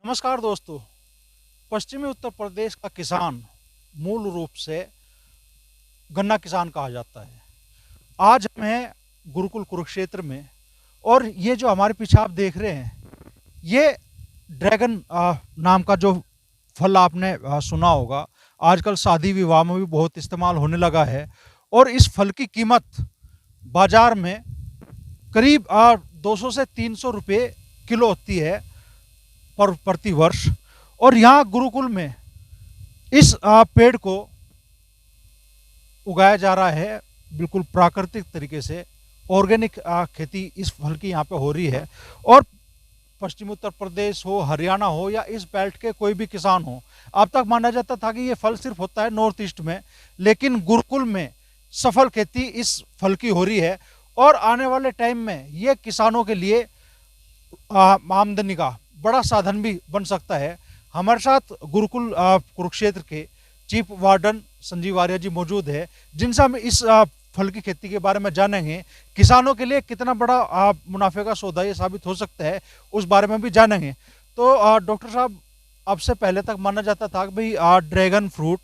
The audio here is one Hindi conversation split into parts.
नमस्कार दोस्तों। पश्चिमी उत्तर प्रदेश का किसान मूल रूप से गन्ना किसान कहा जाता है। आज हम हैं गुरुकुल कुरुक्षेत्र में, और ये जो हमारे पीछे आप देख रहे हैं, ये ड्रैगन नाम का जो फल आपने सुना होगा। आजकल शादी विवाह में भी बहुत इस्तेमाल होने लगा है, और इस फल की कीमत बाजार में करीब 200 से 300 रुपये किलो होती है प्रति वर्ष। और यहाँ गुरुकुल में इस पेड़ को उगाया जा रहा है बिल्कुल प्राकृतिक तरीके से। ऑर्गेनिक खेती इस फल की यहाँ पे हो रही है। और पश्चिम उत्तर प्रदेश हो, हरियाणा हो, या इस बेल्ट के कोई भी किसान हो, अब तक माना जाता था कि ये फल सिर्फ होता है नॉर्थ ईस्ट में, लेकिन गुरुकुल में सफल खेती इस फल की हो रही है। और आने वाले टाइम में ये किसानों के लिए आमदनी का बड़ा साधन भी बन सकता है। हमारे साथ गुरुकुल कुरुक्षेत्र के चीफ वार्डन संजीव आर्य जी मौजूद है, जिनसे हम इस फल की खेती के बारे में जानेंगे। किसानों के लिए कितना बड़ा मुनाफे का सौदा ये साबित हो सकता है, उस बारे में भी जानेंगे। तो डॉक्टर साहब, अब से पहले तक माना जाता था कि भाई ड्रैगन फ्रूट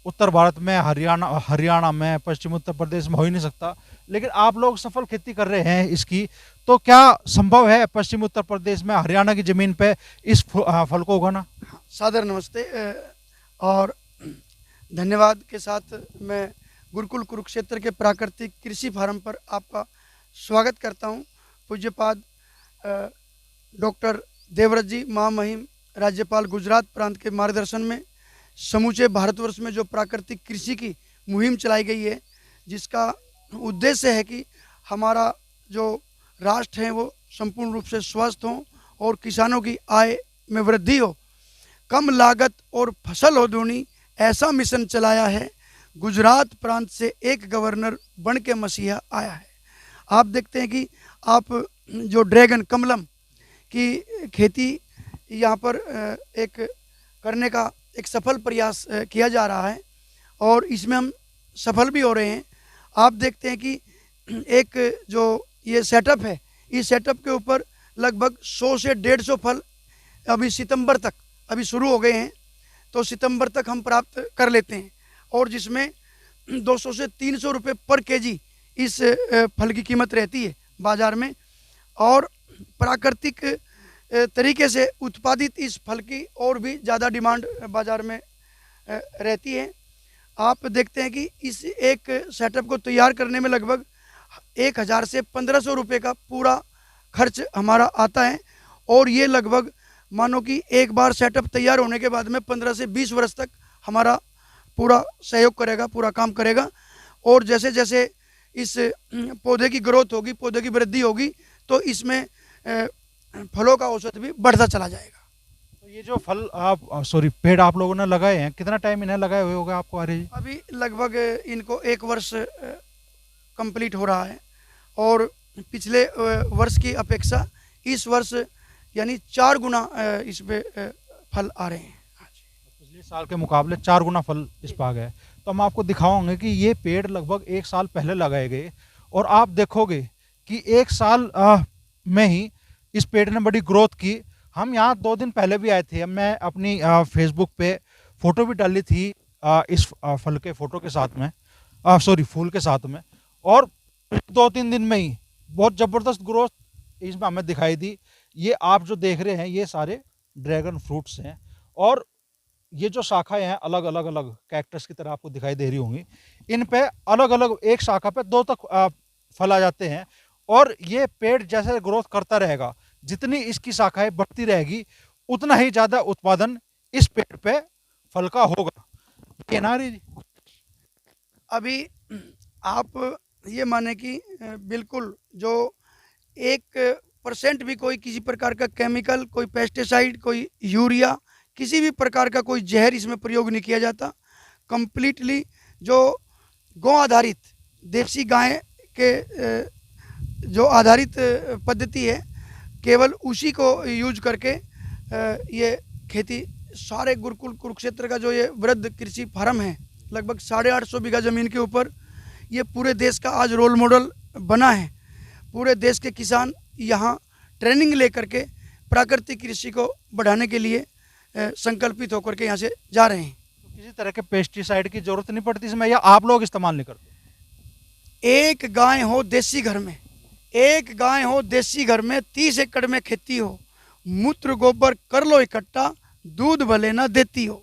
उत्तर भारत में, हरियाणा में, पश्चिम उत्तर प्रदेश में हो ही नहीं सकता, लेकिन आप लोग सफल खेती कर रहे हैं इसकी। तो क्या संभव है पश्चिम उत्तर प्रदेश में, हरियाणा की ज़मीन पे इस फल को उगाना? सादर नमस्ते और धन्यवाद के साथ मैं गुरुकुल कुरुक्षेत्र के प्राकृतिक कृषि फार्म पर आपका स्वागत करता हूं। पूज्यपाद डॉक्टर देवव्रत जी महामहिम राज्यपाल गुजरात प्रांत के मार्गदर्शन में समूचे भारतवर्ष में जो प्राकृतिक कृषि की मुहिम चलाई गई है, जिसका उद्देश्य है कि हमारा जो राष्ट्र है वो संपूर्ण रूप से स्वस्थ हो और किसानों की आय में वृद्धि हो, कम लागत और फसल हो दूनी, ऐसा मिशन चलाया है। गुजरात प्रांत से एक गवर्नर बन के मसीहा आया है। आप देखते हैं कि आप जो ड्रैगन कमलम की खेती यहाँ पर एक करने का एक सफल प्रयास किया जा रहा है, और इसमें हम सफल भी हो रहे हैं। आप देखते हैं कि एक जो ये सेटअप है, इस सेटअप के ऊपर लगभग 100 से 150 फल अभी सितंबर तक अभी शुरू हो गए हैं, तो सितंबर तक हम प्राप्त कर लेते हैं, और जिसमें 200 से 300 रुपये पर केजी इस फल की कीमत रहती है बाज़ार में। और प्राकृतिक तरीके से उत्पादित इस फल की और भी ज़्यादा डिमांड बाज़ार में रहती है। आप देखते हैं कि इस एक सेटअप को तैयार करने में लगभग 1000 से 1500 रुपये का पूरा खर्च हमारा आता है, और ये लगभग मानो कि एक बार सेटअप तैयार होने के बाद में 15 से 20 वर्ष तक हमारा पूरा सहयोग करेगा, पूरा काम करेगा। और जैसे जैसे इस पौधे की ग्रोथ होगी, पौधे की वृद्धि होगी, तो इसमें फलों का औसत भी बढ़ता चला जाएगा। तो ये जो फल पेड़ आप लोगों ने लगाए हैं, कितना टाइम इन्हें लगाए हुए होगा आपको आर्य जी? अभी लगभग इनको 1 वर्ष कंप्लीट हो रहा है, और पिछले वर्ष की अपेक्षा इस वर्ष यानी 4 गुना इस पे फल आ रहे हैं। पिछले साल के मुकाबले 4 गुना फल इस पर आ गए। तो हम आपको दिखाओगे कि ये पेड़ लगभग 1 साल पहले लगाए गए, और आप देखोगे कि 1 साल में ही इस पेड़ ने बड़ी ग्रोथ की। हम यहाँ 2 दिन पहले भी आए थे। मैं अपनी फेसबुक पे फ़ोटो भी डाली थी इस फल के फ़ोटो के साथ में, फूल के साथ में, और 2-3 दिन में ही बहुत ज़बरदस्त ग्रोथ इसमें हमें दिखाई दी। ये आप जो देख रहे हैं, ये सारे ड्रैगन फ्रूट्स हैं, और ये जो शाखाएं हैं अलग अलग अलग कैक्टस की तरह आपको दिखाई दे रही होंगी। इन पे अलग अलग एक शाखा पे 2 तक फल आ जाते हैं, और ये पेड़ जैसे ग्रोथ करता रहेगा, जितनी इसकी शाखाएं बढ़ती रहेगी, उतना ही ज़्यादा उत्पादन इस पेड़ पे फल का होगा। ये ना जी? अभी आप ये माने कि बिल्कुल जो 1% भी कोई किसी प्रकार का केमिकल, कोई पेस्टिसाइड, कोई यूरिया, किसी भी प्रकार का कोई जहर इसमें प्रयोग नहीं किया जाता। कंप्लीटली जो गौ आधारित, देसी गाय के जो आधारित पद्धति है, केवल उसी को यूज करके ये खेती सारे गुरुकुल कुरुक्षेत्र का जो ये वृद्ध कृषि फार्म है, लगभग 850 बीघा ज़मीन के ऊपर, ये पूरे देश का आज रोल मॉडल बना है। पूरे देश के किसान यहाँ ट्रेनिंग ले करके प्राकृतिक कृषि को बढ़ाने के लिए संकल्पित होकर के यहाँ से जा रहे हैं। तो किसी तरह के पेस्टिसाइड की जरूरत नहीं पड़ती इसमें, या आप लोग इस्तेमाल नहीं करते? एक गाय हो देसी घर में, एक गाय हो देसी घर में, 30 एकड़ में खेती हो, मूत्र गोबर कर लो इकट्ठा, दूध भले ना देती हो,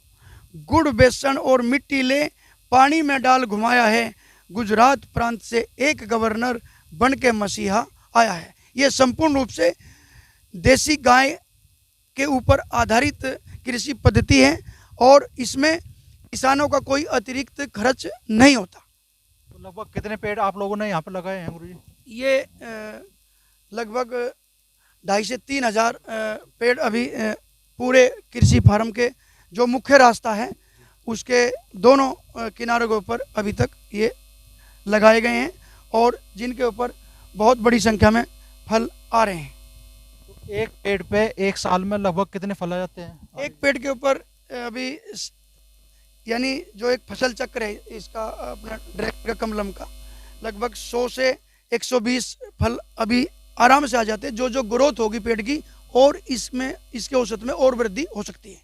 गुड़ बेसन और मिट्टी ले पानी में डाल घुमाया है, गुजरात प्रांत से एक गवर्नर बन के मसीहा आया है। ये संपूर्ण रूप से देसी गाय के ऊपर आधारित कृषि पद्धति है और इसमें किसानों का कोई अतिरिक्त खर्च नहीं होता। तो लगभग कितने पेड़ आप लोगों ने यहाँ पे लगाए हैं गुरुजी? ये लगभग 2,500 से 3,000 पेड़ अभी पूरे कृषि फार्म के जो मुख्य रास्ता है उसके दोनों किनारों के ऊपर अभी तक ये लगाए गए हैं और जिनके ऊपर बहुत बड़ी संख्या में फल आ रहे हैं। तो एक पेड़ पे एक साल में लगभग कितने फल आ जाते हैं? एक पेड़ के ऊपर अभी यानी जो एक फसल चक्र है इसका अपना ड्रैगन का कमलम का लगभग 100 से 120 फल अभी आराम से आ जाते हैं। जो ग्रोथ होगी पेड़ की और इसमें इसके औसत में और वृद्धि हो सकती है।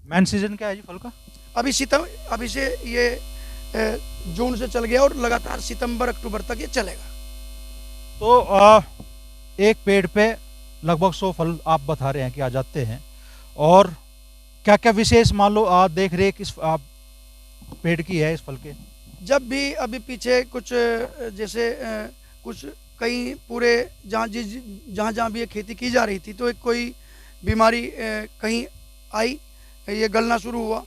मेन सीजन क्या है जी फल का? अभी से ये जून से चल गया और लगातार सितंबर अक्टूबर तक ये चलेगा। तो एक पेड़ पे लगभग 100 फल आप बता रहे हैं कि आ जाते हैं, और क्या क्या विशेष मान लो देख रेख इस पेड़ की है इस फल के? जब भी अभी पीछे कुछ जैसे कुछ कहीं पूरे जहाँ भी ये खेती की जा रही थी तो एक कोई बीमारी कहीं आई, ये गलना शुरू हुआ,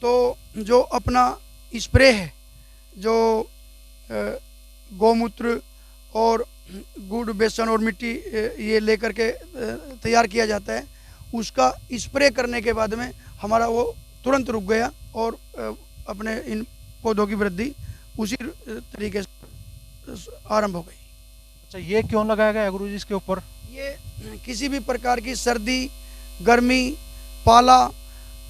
तो जो अपना स्प्रे है जो गौमूत्र और गुड़ बेसन और मिट्टी ये लेकर के तैयार किया जाता है, उसका स्प्रे करने के बाद में हमारा वो तुरंत रुक गया और अपने इन पौधों की वृद्धि उसी तरीके से आरंभ हो गई। अच्छा, ये क्यों लगाया गया गुरुजी इसके ऊपर? ये किसी भी प्रकार की सर्दी, गर्मी, पाला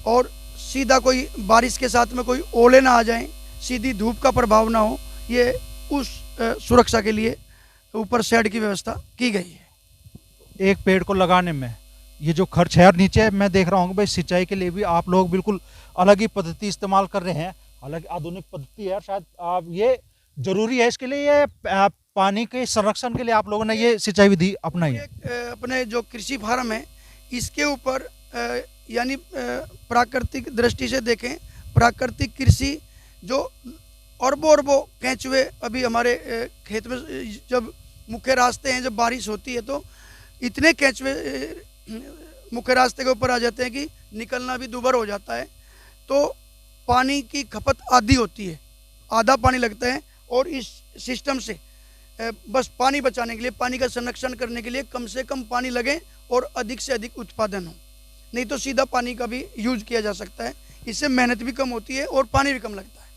और सीधा कोई बारिश के साथ में कोई ओले ना आ जाएं, सीधी धूप का प्रभाव ना हो, ये उस सुरक्षा के लिए ऊपर शेड की व्यवस्था की गई है। एक पेड़ को लगाने में ये जो खर्च है, और नीचे मैं देख रहा हूँ भाई सिंचाई के लिए भी आप लोग बिल्कुल अलग ही पद्धति इस्तेमाल कर रहे हैं, अलग आधुनिक पद्धति है। शायद आप ये जरूरी है इसके लिए, ये पानी के संरक्षण के लिए आप लोगों ने ये सिंचाई विधि अपनाई है। अपने जो कृषि फार्म है इसके ऊपर यानी प्राकृतिक दृष्टि से देखें, प्राकृतिक कृषि जो अरबों केंचुए अभी हमारे खेत में जब मुख्य रास्ते हैं, जब बारिश होती है तो इतने केंचुए मुख्य रास्ते के ऊपर आ जाते हैं कि निकलना भी दूभर हो जाता है। तो पानी की खपत आधी होती है, आधा पानी लगता है और इस सिस्टम से बस पानी बचाने के लिए, पानी का संरक्षण करने के लिए कम से कम पानी लगे और अधिक से अधिक उत्पादन हो, नहीं तो सीधा पानी का भी यूज किया जा सकता है। इससे मेहनत भी कम होती है और पानी भी कम लगता है।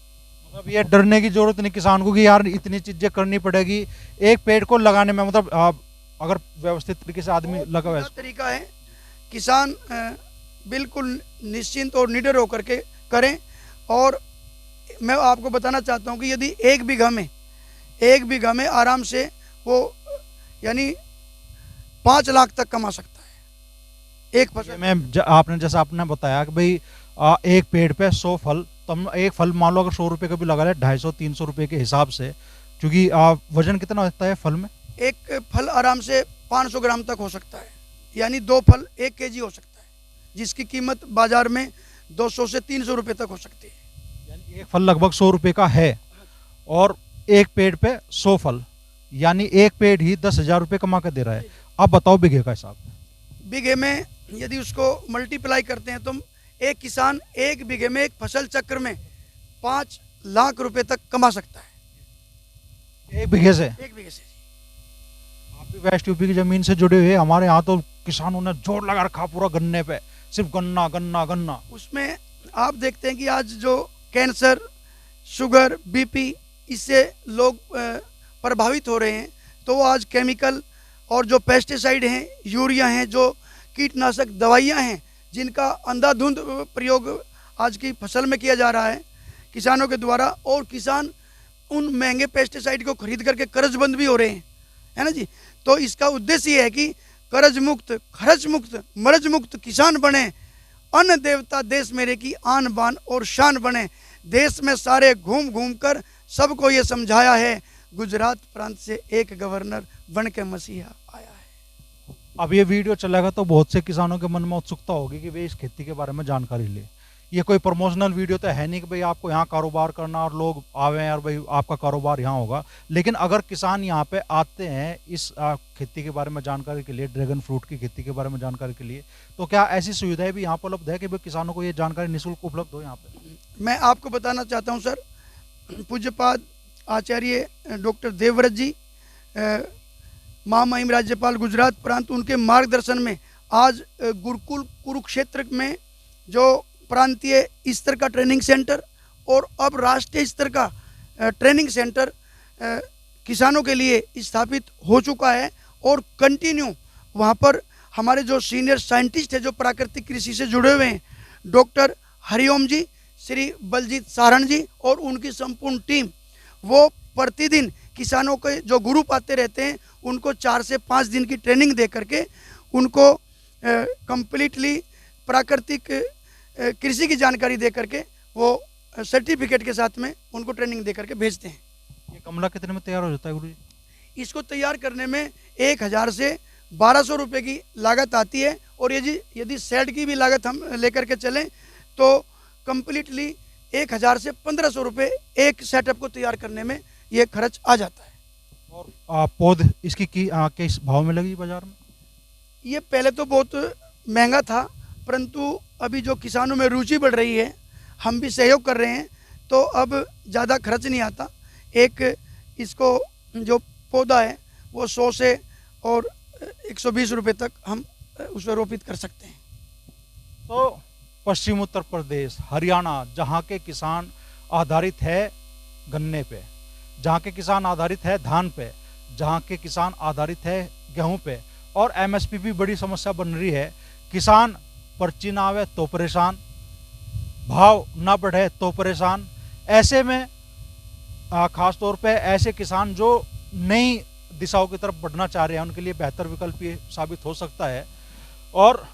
मतलब ये डरने की जरूरत नहीं किसान को कि यार इतनी चीजें करनी पड़ेगी एक पेड़ को लगाने में, मतलब अगर व्यवस्थित तरीके से आदमी लगा हुआ तरीका है, किसान बिल्कुल निश्चिंत और निडर होकर के करें। और मैं आपको बताना चाहता हूं कि यदि एक बीघा में आराम से वो यानी 5 लाख तक कमा सकता है एक फसल में। आपने जैसा आपने बताया कि भाई एक पेड़ पे 100 फल, तो एक फल मान लो अगर 100 रुपये का भी लगा रहे 250-300 रुपये के हिसाब से, क्योंकि वजन कितना होता है फल में? एक फल आराम से 500 ग्राम तक हो सकता है, यानी 2 फल 1 केजी हो सकता है, जिसकी कीमत बाजार में 200 से 300 रुपये तक हो सकती है। यानी एक फल लगभग 100 रुपये का है और एक पेड़ पे 100 फल, यानी एक पेड़ ही 10,000 रुपये कमा कर दे रहा है। अब बताओ बीघे का हिसाब। बीघे में यदि उसको मल्टीप्लाई करते हैं तो एक किसान एक बीघे में एक फसल चक्र में 5 लाख रुपए तक कमा सकता है एक बीघे से। एक बीघे से। आप भी वेस्ट यूपी की जमीन से जुड़े हुए, हमारे यहाँ तो किसानों ने जोर लगा रखा पूरा गन्ने पे, सिर्फ गन्ना गन्ना गन्ना। उसमें आप देखते हैं कि आज जो कैंसर, शुगर, बीपी, इससे लोग प्रभावित हो रहे हैं, तो वो आज केमिकल और जो पेस्टिसाइड हैं, यूरिया हैं, जो कीटनाशक दवाइयाँ हैं, जिनका अंधाधुंध प्रयोग आज की फसल में किया जा रहा है किसानों के द्वारा, और किसान उन महंगे पेस्टिसाइड को खरीद करके कर्जबंद भी हो रहे हैं, है ना जी। तो इसका उद्देश्य ये है कि कर्ज मुक्त, खर्च मुक्त, मर्ज मुक्त किसान बने। अन्न देवता देश मेरे की आन बान और शान बने। देश में सारे घूम घूम कर सबको ये समझाया है, गुजरात प्रांत से एक गवर्नर बन के मसीहा आया है। अब ये वीडियो चलेगा तो बहुत से किसानों के मन में उत्सुकता होगी कि वे इस खेती के बारे में जानकारी ले। ये कोई प्रमोशनल वीडियो तो है नहीं कि भाई आपको यहाँ कारोबार करना और लोग आवे और भाई आपका कारोबार यहाँ होगा। लेकिन अगर किसान यहाँ पे आते हैं इस खेती के बारे में जानकारी के लिए, ड्रैगन फ्रूट की खेती के बारे में जानकारी के लिए, तो क्या ऐसी सुविधाएं भी यहाँ पर उपलब्ध है कि भाई किसानों को ये जानकारी निःशुल्क उपलब्ध हो यहाँ पे? मैं आपको बताना चाहता हूँ सर, पूज्यपाद आचार्य डॉक्टर देवव्रत जी, महामहिम राज्यपाल गुजरात प्रांत, उनके मार्गदर्शन में आज गुरुकुल कुरुक्षेत्र में जो प्रांतीय स्तर का ट्रेनिंग सेंटर और अब राष्ट्रीय स्तर का ट्रेनिंग सेंटर किसानों के लिए स्थापित हो चुका है। और कंटिन्यू वहाँ पर हमारे जो सीनियर साइंटिस्ट हैं जो प्राकृतिक कृषि से जुड़े हुए हैं, डॉक्टर हरिओम जी, श्री बलजीत सारण जी और उनकी संपूर्ण टीम, वो प्रतिदिन किसानों के जो ग्रुप आते रहते हैं उनको 4 से 5 दिन की ट्रेनिंग दे करके उनको कंप्लीटली प्राकृतिक कृषि की जानकारी दे करके वो सर्टिफिकेट के साथ में उनको ट्रेनिंग दे करके भेजते हैं। ये गमला कितने में तैयार हो जाता है गुरु जी? इसको तैयार करने में 1000 से 1200 रुपये की लागत आती है। और यदि सेट की भी लागत हम लेकर के चलें तो कंप्लीटली 1000 से 1500 रुपये एक सेटअप को तैयार करने में ये खर्च आ जाता है। और पौध इसकी किस भाव में लगी बाजार में? ये पहले तो बहुत महंगा था, परंतु अभी जो किसानों में रुचि बढ़ रही है, हम भी सहयोग कर रहे हैं, तो अब ज़्यादा खर्च नहीं आता। एक इसको जो पौधा है वो 100 से और 120 रुपये तक हम उसमें रोपित कर सकते हैं। तो पश्चिम उत्तर प्रदेश, हरियाणा, जहाँ के किसान आधारित है गन्ने पे, जहाँ के किसान आधारित है धान पे, जहाँ के किसान आधारित है गेहूं पे, और एमएसपी भी बड़ी समस्या बन रही है। किसान पर्ची ना आवे तो परेशान, भाव ना बढ़े तो परेशान। ऐसे में खास तौर पे ऐसे किसान जो नई दिशाओं की तरफ बढ़ना चाह रहे हैं उनके लिए बेहतर विकल्प ये साबित हो सकता है। और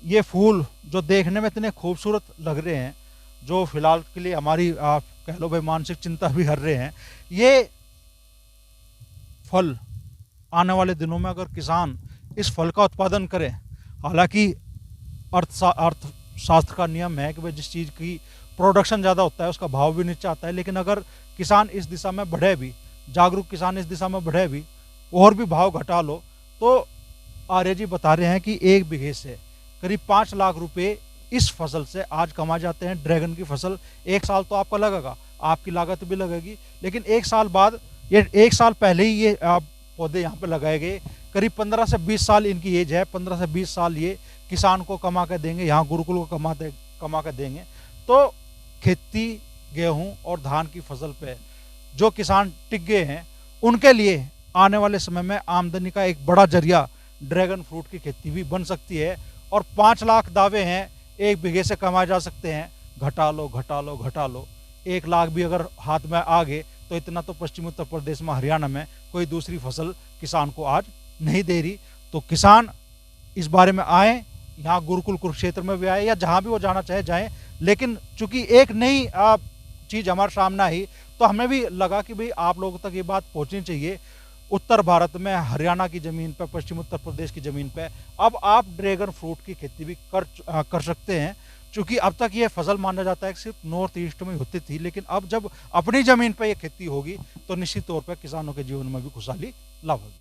ये फूल जो देखने में इतने खूबसूरत लग रहे हैं, जो फिलहाल के लिए हमारी कह लो भाई मानसिक चिंता भी कर रहे हैं, ये फल आने वाले दिनों में अगर किसान इस फल का उत्पादन करें, हालांकि अर्थशास्त्र का नियम है कि भाई जिस चीज़ की प्रोडक्शन ज़्यादा होता है उसका भाव भी नीचे आता है, लेकिन अगर किसान इस दिशा में बढ़े भी, जागरूक किसान इस दिशा में बढ़े भी और भी भाव घटा लो, तो आर्य जी बता रहे हैं कि 1 बीघे से करीब 5 लाख रुपए इस फसल से आज कमा जाते हैं। ड्रैगन की फसल 1 साल तो आपका लगेगा, आपकी लागत भी लगेगी, लेकिन 1 साल बाद, ये 1 साल पहले ही ये पौधे यहाँ पे लगाए गए, करीब 15 से 20 साल इनकी एज है। 15 से 20 साल ये किसान को कमा के देंगे, यहाँ गुरुकुल को कमा के देंगे। तो खेती, गेहूं और धान की फसल पे जो किसान टिक गए हैं उनके लिए आने वाले समय में आमदनी का एक बड़ा जरिया ड्रैगन फ्रूट की खेती भी बन सकती है। और 5 लाख दावे हैं 1 बीघे से कमाए जा सकते हैं, घटा लो घटा लो घटा लो, 1 लाख भी अगर हाथ में आ गए तो इतना तो पश्चिम उत्तर प्रदेश में, हरियाणा में कोई दूसरी फसल किसान को आज नहीं दे रही। तो किसान इस बारे में आए, यहाँ गुरुकुल कुरुक्षेत्र में भी आए या जहाँ भी वो जाना चाहे जाएं। लेकिन चूंकि एक नई चीज़ हमारे सामने आई तो हमें भी लगा कि भाई आप लोगों तक ये बात पहुँचनी चाहिए। उत्तर भारत में, हरियाणा की ज़मीन पर, पश्चिम उत्तर प्रदेश की ज़मीन पर अब आप ड्रैगन फ्रूट की खेती भी कर सकते हैं। चूँकि अब तक ये फसल माना जाता है कि सिर्फ नॉर्थ ईस्ट में होती थी, लेकिन अब जब अपनी ज़मीन पर ये खेती होगी तो निश्चित तौर पर किसानों के जीवन में भी खुशहाली लाभ होगी।